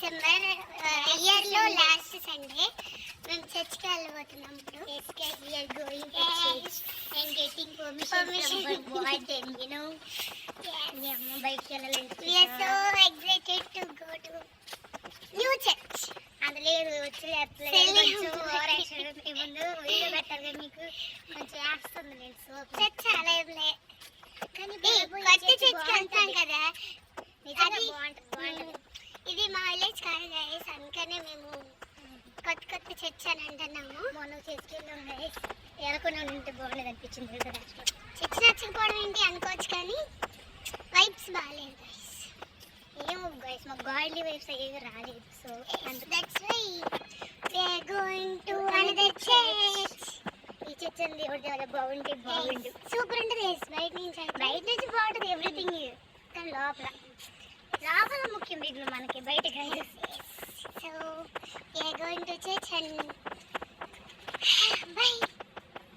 December ఇయర్లో last Sunday మేము చర్చ్కి వెళ్ళబోతున్నాం. ఇప్పుడు గెటింగ్ పర్మిషన్ బయటికి వెళ్ళలేదు. We are so excited to go to new church. అందులో వచ్చి ముందు వీడియో పెట్టాలి మీకు కొంచెం వేస్తుంది. నేను సో చర్చ్ చాలా ఏం కానీ కొత్త చర్చ్కి వెళ్తాం కదా, నిజంగా బాగుంటుంది. ఇది మా విలేజ్ కాదు గైస్, అందుకనే మేము కొత్త చర్చ్ అని అంటున్నాము. మొన్న చర్చ్కి వెళ్ళాం గైస్, వెళ్ళకుండా ఉంటే బాగుండేది అనిపించింది. చర్చ్ నచ్చకపోవడం ఏంటి అనుకోవచ్చు, కానీ వైబ్స్ బాగాలేదు గైస్. ఏమో గైస్, మా గాడ్లీ వైబ్స్ ఏవి రాలేదు. So that's why we are going to another church. ఈ చర్చ్ ఉంది ఒకటి బాగుండు, సూపర్ ఉంటుంది గైస్. బయట నుంచి బాగుంటుంది ఎవ్రీథింగ్, కానీ లోపల ముఖ్యం బిగ్లు మనకి, బయట guys. So we are going to church and